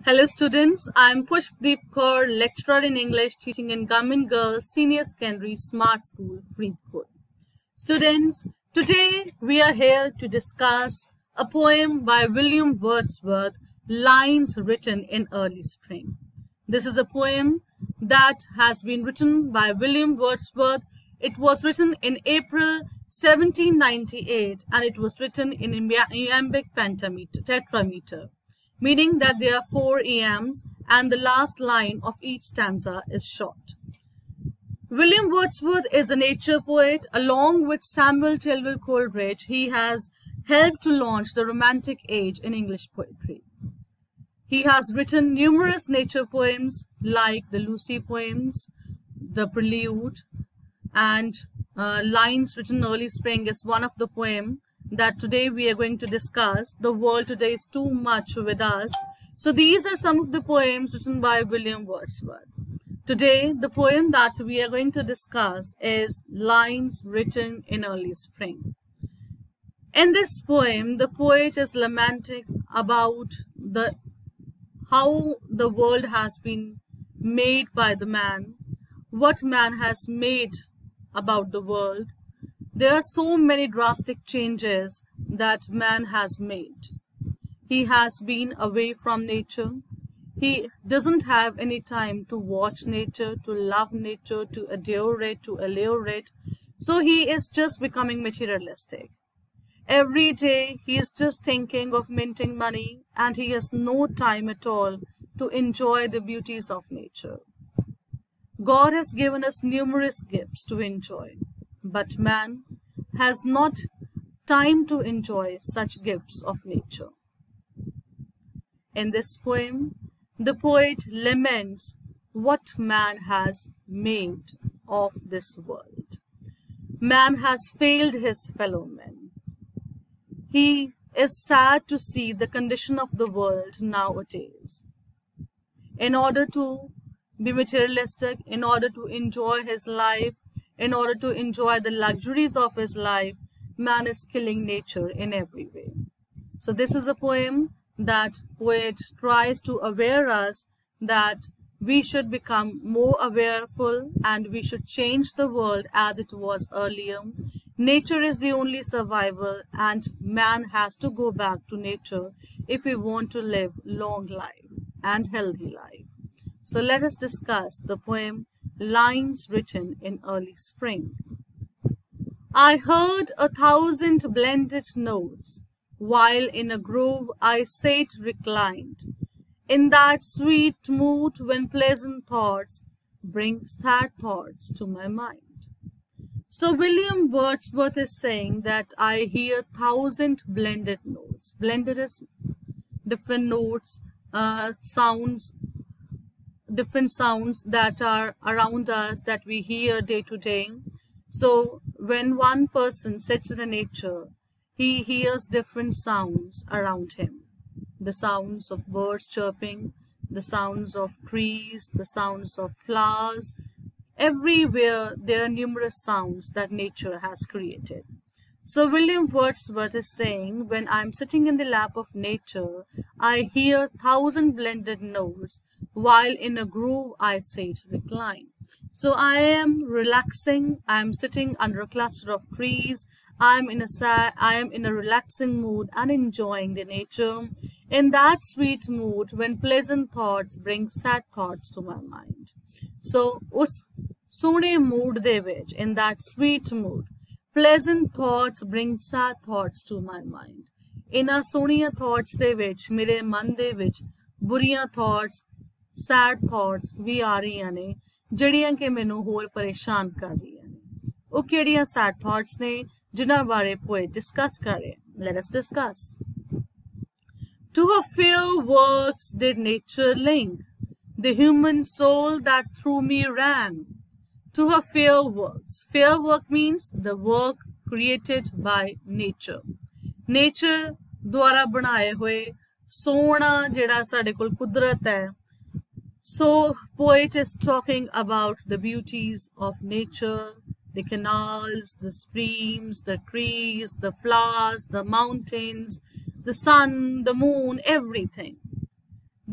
Hello students, I am Pushpdeep Kaur, lecturer in English teaching in Government Girls Senior Secondary Smart School, Faridkot. Students, today we are here to discuss a poem by William Wordsworth, Lines Written in Early Spring. This is a poem that has been written by William Wordsworth. It was written in April 1798 and it was written in iambic tetrameter, meaning that there are 4 iambs and the last line of each stanza is short. William Wordsworth is a nature poet. Along with Samuel Taylor Coleridge, he has helped to launch the Romantic age in English poetry. He has written numerous nature poems like the Lucy poems, the Prelude, and Lines Written Early Spring is one of the poems that today we are going to discuss. The world today is too much with us. So these are some of the poems written by William Wordsworth. Today, the poem that we are going to discuss is Lines Written in Early Spring. In this poem, the poet is lamenting about how the world has been made by the man, what man has made about the world. There are so many drastic changes that man has made. He has been away from nature. He doesn't have any time to watch nature, to love nature, to adore it, to allure it. So he is just becoming materialistic. Every day he is just thinking of minting money and he has no time at all to enjoy the beauties of nature. God has given us numerous gifts to enjoy, but man has not time to enjoy such gifts of nature. In this poem, the poet laments what man has made of this world. Man has failed his fellow men. He is sad to see the condition of the world nowadays. In order to be materialistic, in order to enjoy his life, in order to enjoy the luxuries of his life, man is killing nature in every way. So this is a poem that poet tries to aware us that we should become more awareful and we should change the world as it was earlier. Nature is the only survival and man has to go back to nature if we want to live long life and healthy life. So let us discuss the poem Lines Written in Early Spring. I heard 1,000 blended notes, while in a grove I sate reclined, in that sweet mood when pleasant thoughts bring sad thoughts to my mind. So William Wordsworth is saying that I hear 1,000 blended notes. Blended is different notes, sounds, different sounds that are around us that we hear day to day. So when one person sits in a nature, he hears different sounds around him. The sounds of birds chirping, the sounds of trees, the sounds of flowers. Everywhere there are numerous sounds that nature has created. So William Wordsworth is saying, when I'm sitting in the lap of nature, I hear 1,000 blended notes, while in a grove I sit recline. So I am relaxing, I am sitting under a cluster of trees, I am in a relaxing mood and enjoying the nature. In that sweet mood when pleasant thoughts bring sad thoughts to my mind. So us sone mood de vich, in that sweet mood, pleasant thoughts bring sad thoughts to my mind. Inna soniya thoughts de vich, mere man de vich, buriya thoughts, sad thoughts ਵੀ ਆ ਰਹੀਆਂ ਨੇ ਜਿਹੜੀਆਂ ਕਿ ਮੈਨੂੰ ਹੋਰ ਪਰੇਸ਼ਾਨ ਕਰ ਰਹੀਆਂ ਨੇ। ਉਹ ਕਿਹੜੀਆਂ sad thoughts ਨੇ ਜਿਨ੍ਹਾਂ ਬਾਰੇ poet discuss ਕਰ ਰਹੇ। Let us discuss. To her fair works did nature link the human soul that through me ran. To her fair works. Fair work means the work created by nature. Nature ਦੁਆਰਾ ਬਣਾਏ ਹੋਏ ਸੋਹਣਾ ਜਿਹੜਾ ਸਾਡੇ ਕੋਲ ਕੁਦਰਤ ਹੈ। So poet is talking about the beauties of nature, the canals, the streams, the trees, the flowers, the mountains, the sun, the moon, everything.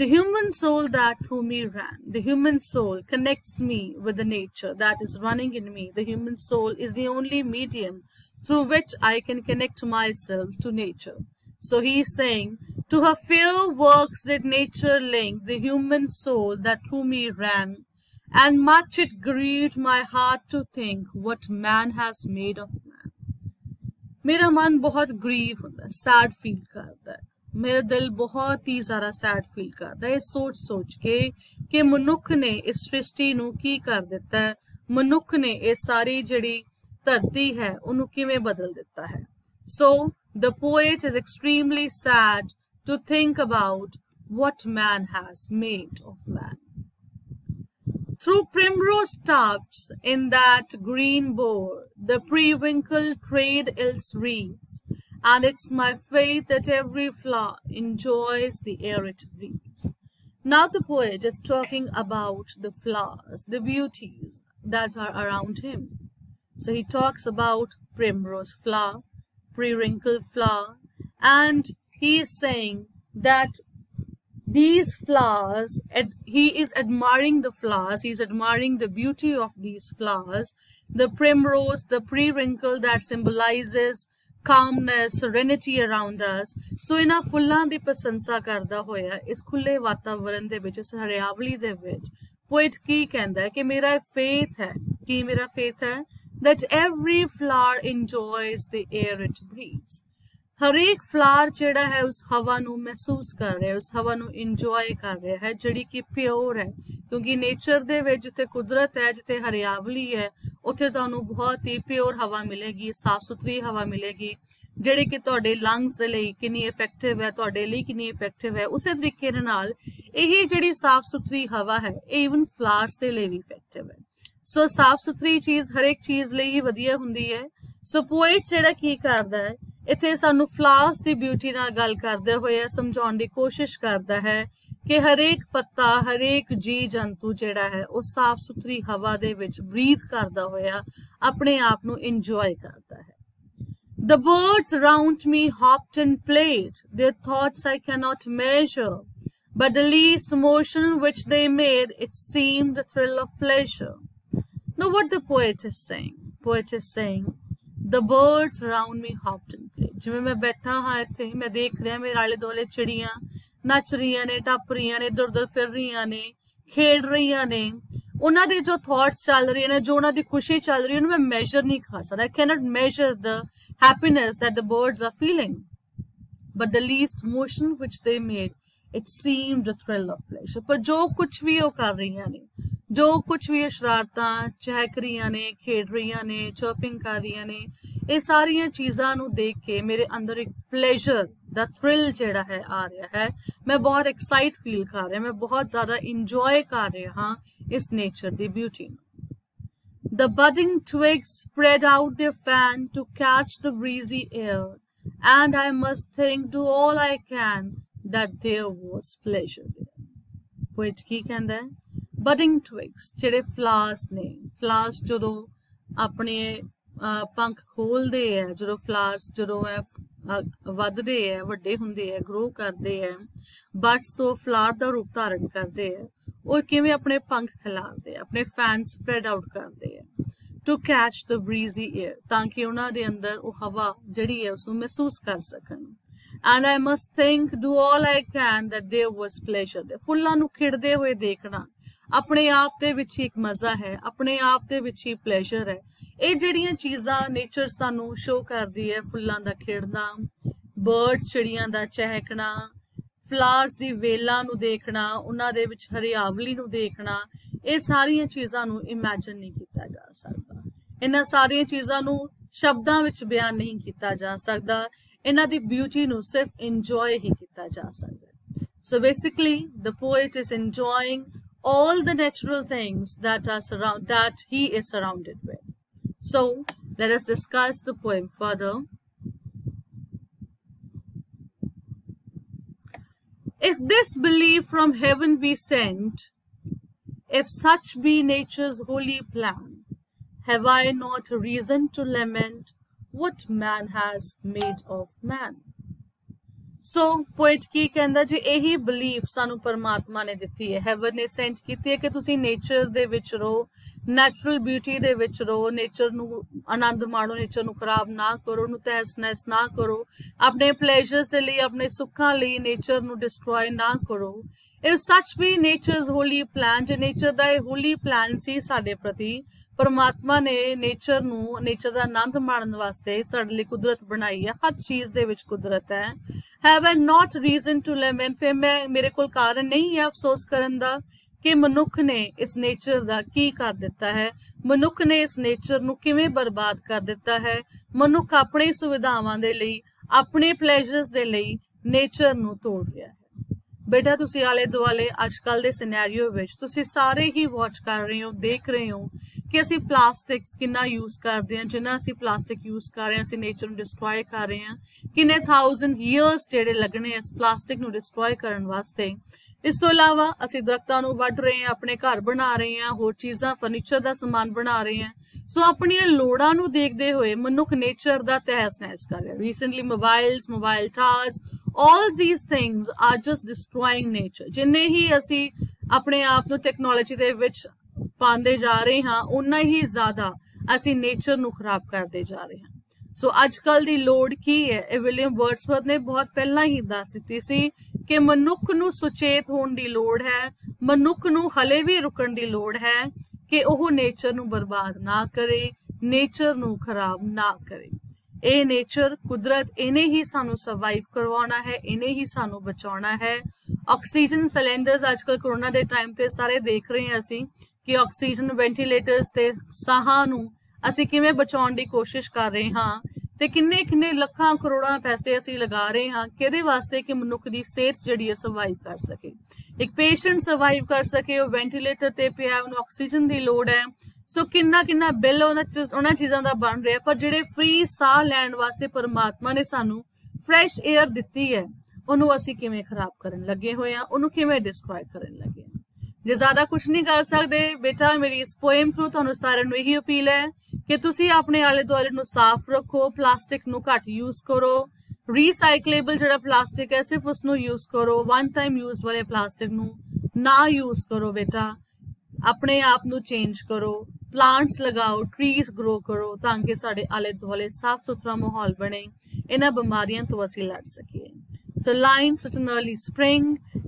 The human soul that through me ran. The human soul connects me with the nature that is running in me. The human soul is the only medium through which I can connect myself to nature. So he is saying, to her fair works did nature link the human soul that through me ran, and much it grieved my heart to think what man has made of man. मेरा मन बहुत grieve होता है, sad feel करता है, मेरा दिल बहुत ही ज़्यादा सैड फील करता है सोच सोच के कि मनुख ने इस सृष्टि ਨੂੰ ਕੀ कर ਦਿੱਤਾ है, मनुख ने ਇਹ सारी ਜਿਹੜੀ ਧਰਤੀ है ਉਹਨੂੰ ਕਿਵੇਂ बदल ਦਿੱਤਾ है. So the poet is extremely sad to think about what man has made of man. Through primrose tufts in that green bower, the periwinkle trade its wreaths, and it's my faith that every flower enjoys the air it breathes. Now the poet is talking about the flowers, the beauties that are around him. So he talks about primrose flower, periwinkle flower, and he is saying that these flowers, he is admiring the flowers, he is admiring the beauty of these flowers, the primrose, the periwinkle that symbolizes calmness, serenity around us. So इन्हां फुल्लां दी प्रशंसा करदा होया इस खुले वातावरण दे विच, इस हरियावली दे विच poet की कहंदा है कि मेरा faith है, कि मेरा faith है that every flower enjoys the air it breathes. हर एक फ्लावर जिहड़ा है उस हवा नू महसूस कर रहा है, उस हवा नू इंजॉय कर रहा है जिहड़ी कि प्योर है, क्योंकि नेचर दे विच जिथे कुदरत है, जिथे हरियावली है, उत्थे तुहानू बहुत ही प्योर हवा मिलेगी, साफ सुथरी हवा मिलेगी जिहड़ी कि तुहाडे लंग्स दे लई कितनी इफेक्टिव है, तुहाडे लई कितनी इफेक्टिव है. उसे तरीके दे नाल यही जिहड़ी साफ सुथरी हवा है इवन फ्लावर्स दे लई भी इफेक्टिव है. सो साफ सुथरी चीज़ हर एक चीज़ लई ही वधिया हुंदी है. सो पोएट जिहड़ा की करदा है इत्थे सानू फ्लावर्स दी ब्यूटी नाल गल करदे होए समझाउण दी कोशिश करदा है कि हर एक पत्ता, हर एक जी जंतु जिहड़ा है वो साफ सुथरी हवा दे विच ब्रीथ करदा होया अपने आप नू इंजॉय करदा है. The birds round me hopped and played, their thoughts I cannot measure, but the least motion which they made, it seemed the thrill of pleasure. Now what the poet is saying? Poet is saying, the birds around me hopped and played. जिवें मैं बैठा हाँ इत्थे, मैं देख रहा मेरे आले दुआले चिड़ियां नच रही ने, टप रही ने, इधर उधर फिर रही ने, खेड रही ने. उन्हां दे जो थॉट्स चल रही ने, जो उन्हां दी खुशी चल रही है, मैं मेजर नहीं कर सकता. I cannot measure the happiness that the birds are feeling. But the least motion which they made, it seemed a thrill of pleasure. पर जो कुछ भी वो कर रही ने, जो कुछ भी शरारतां चहक रही ने, खेड रही ने, चर्पिंग कर रही ने, ये सारियां चीज़ां नू देख के मेरे अंदर एक प्लेजर दा थ्रिल जिहड़ा है आ रहा है. मैं बहुत एक्साइट फील कर रहा, मैं बहुत ज़्यादा इंजॉय कर रहा हाँ इस nature the beauty. The budding twigs spread out their fan to catch the breezy air, and I must think, do all I can, that there was pleasure there. Poet की कहंदा है, budding twigs ਜਿਹੜੇ flowers ਨੇ, flowers ਜਦੋਂ ਆਪਣੇ ਪੰਖ ਖੋਲਦੇ ਹੈ, ਜਦੋਂ flowers ਜਦੋਂ ਵੱਧਦੇ ਹੈ, ਵੱਡੇ ਹੁੰਦੇ ਹੈ, grow ਕਰਦੇ ਹੈ, buds ਤੋਂ flower ਦਾ ਰੂਪ ਧਾਰਨ ਕਰਦੇ ਹੈ, ਉਹ ਕਿਵੇਂ ਆਪਣੇ ਪੰਖ ਖਿਲਾਰਦੇ ਹੈ, ਆਪਣੇ fan spread out ਕਰਦੇ ਹੈ to catch the breezy air, ਤਾਂ ਕਿ ਉਹਨਾਂ ਦੇ ਅੰਦਰ ਉਹ ਹਵਾ ਜਿਹੜੀ ਹੈ ਉਸਨੂੰ ਮਹਿਸੂਸ ਕਰ ਸਕਣ. And I must think, do all I can, that there was pleasure there. ਫੁੱਲਾਂ ਨੂੰ ਖਿੜਦੇ ਹੋਏ ਦੇਖਣਾ ਆਪਣੇ ਆਪ ਦੇ ਵਿੱਚ ਇੱਕ ਮਜ਼ਾ ਹੈ, ਆਪਣੇ ਆਪ ਦੇ ਵਿੱਚ ਹੀ ਪਲੇਜ਼ਰ ਹੈ. ਇਹ ਜਿਹੜੀਆਂ ਚੀਜ਼ਾਂ ਨੇਚਰ ਸਾਨੂੰ ਸ਼ੋ ਕਰਦੀ ਹੈ, ਫੁੱਲਾਂ ਦਾ ਖਿੜਨਾ, ਬਰਡਸ ਚਿੜੀਆਂ ਦਾ ਚਹਿਕਣਾ, ਫਲਾਵਰਸ ਦੀ ਵੇਲਾਂ ਨੂੰ ਦੇਖਣਾ, ਉਹਨਾਂ ਦੇ ਵਿੱਚ ਹਰਿਆਵਲੀ ਨੂੰ ਦੇਖਣਾ, ਇਹ ਸਾਰੀਆਂ ਚੀਜ਼ਾਂ ਨੂੰ ਇਮੇਜਿਨ ਨਹੀਂ ਕੀਤਾ ਜਾ ਸਕਦਾ. ਇਹਨਾਂ ਸਾਰੀਆਂ ਚੀਜ਼ਾਂ ਨੂੰ ਸ਼ਬਦਾਂ ਵਿੱਚ ਬਿਆਨ ਨਹੀਂ ਕੀਤਾ ਜਾ ਸਕਦਾ. ਇਹਨਾਂ ਦੀ ਬਿਊਟੀ ਨੂੰ ਸਿਰਫ ਇੰਜੋਏ ਹੀ ਕੀਤਾ ਜਾ ਸਕਦਾ. So basically the poet is enjoying all the natural things that he is surrounded with. So let us discuss the poem further. If this belief from heaven be sent, if such be nature's holy plan, have I not reason to lament what man has made of man? So poet की कहंदा जी यही belief सानू परमात्मा ने दिती है, haven ने Saint कीती है कि तुसी नेचर दे विच रहो, नैचुरल ब्यूटी दे विच रहो, नेचर नू आनंद माणो, नेचर नू खराब ना करो, नू तहस नहस ना करो, अपने प्लेजर्स दे लई, अपने सुखां लई नेचर नू डिस्ट्रॉय ना करो। इफ सच भी नेचर's होली प्लान, जे नेचर दा होली प्लान सी साडे प्रति, परमात्मा ने नेचर नू, नेचर दा आनंद माणन वास्ते साडे लई कुदरत बनाई है, हर चीज दे विच कुदरत है। Have I not reason to lament, फिर मैं मेरे कोल कारण नहीं है अफसोस करन दा कि मनुख ने इस नेचर दा की कर दिता है, मनुख ने इस नेचर नू किवें बर्बाद कर दिता है। मनुख अपनी सुविधावां दे लई, अपने प्लेजर्स दे लई नेचर नू तोड़ रहा है। बेटा तुसी आले दुआले अजकल दे सिनेरियो विच तुसी सारे ही वॉच कर रहे हो, देख रहे हो कि असी प्लास्टिक्स कितना यूज करते हैं, जिन्ना असी प्लास्टिक यूज कर रहे हैं असी नेचर नू डिस्ट्रॉय कर रहे हैं, किन्ने 1000 ईयर्स जेडे लगने इस प्लास्टिक नू डिस्ट्रॉय करन वास्ते। इस तो इलावा असी दरख्तां नू वड रहे हैं, अपने घर बना रहे हैं, होर चीज़ां फर्नीचर दा समान बना रहे हैं। सो अपनी लोड़ां नू देखदे होए मनुख नेचर दा तहस नहस कर रहा है। Recently mobiles, mobile towers, all these things are just destroying nature। जिन्ने ही असी अपने आप नू टेक्नोलॉजी दे विच पांदे जा रहे हाँ, उन्ना ही ज्यादा असी नेचर नू खराब करते जा रहे हैं। सो अजकल दी लोड़ की है, विलियम वर्ड्सवर्थ ने बहुत पहला ही दस दिती सी कि मनुख नू सुचेत होने दी लोड़ है, मनुख नू हले भी रुकण दी लोड़ है कि ओह नेचर नू बर्बाद ना करे, नेचर नू खराब ना करे। ਇਹ नेचर कुदरत इन्हें ही सानू सर्वाइव करवाना है, इन्हें ही सानू बचाना है। ऑक्सीजन सिलेंडर्स आजकल कोरोना के टाइम ते सारे देख रहे हैं असी कि ऑक्सीजन वेंटिलेटर्स ते साहां नू असी किवें बचाउण दी कोशिश कर रहे हाँ, ते किन्ने किन्ने लखां करोड़ां पैसे असी लगा रहे हाँ किहदे वास्ते कि मनुख दी सेहत जिहड़ी है सर्वाइव कर सके, एक पेशेंट सर्वाइव कर सके, वो वेंटिलेटर ते पिया, उन्हें ऑक्सीजन की लोड़ है। सो किन्ना किन्ना बिल उन्हां चीज़ां दा बन रहा है, पर जिहड़े फ्री साह लैण वास्ते परमात्मा ने सानू फ्रैश एयर दिती है, उन्होंने असी किवें खराब करन लगे होए हां, उन्होंने किवें डिस्ट्रॉय करन लगे हां। जे ज्यादा कुछ नहीं कर सकते बेटा, मेरी इस पोएम थ्रू तुहानू सारिआं नू यही अपील है कि तुसी अपने आले दुआले नू साफ रखो, प्लास्टिक नू घट यूज करो, रीसाइकलेबल जिहड़ा प्लास्टिक है सिर्फ उसनू यूज करो, वन टाइम यूज वाले प्लास्टिक नू ना यूज करो। बेटा अपने आप नू चेंज करो, प्लांट्स लगाओ, ट्रीज ग्रो करो ताकि साडे आले दुआले साफ सुथरा माहौल बने, इन्हां बीमारियां तो असीं लड़ सकीए। So Line Such an Early Spring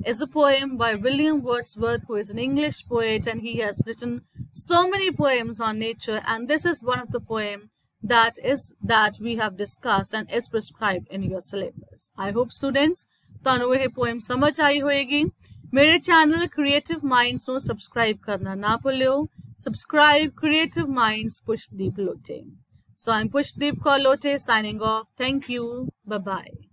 is a poem by William Wordsworth, who is an English poet, and he has written so many poems on nature, and this is one of the poem that we have discussed and is prescribed in your syllabus. I hope students ਤੁਹਾਨੂੰ ਇਹ poem समझ आई होएगी। मेरे channel creative minds ਨੂੰ subscribe करना ना भूलियो। Subscribe Creative Minds Pushdeep Lote. So I'm Pushdeep Kaur Lote signing off. Thank you. Bye-bye.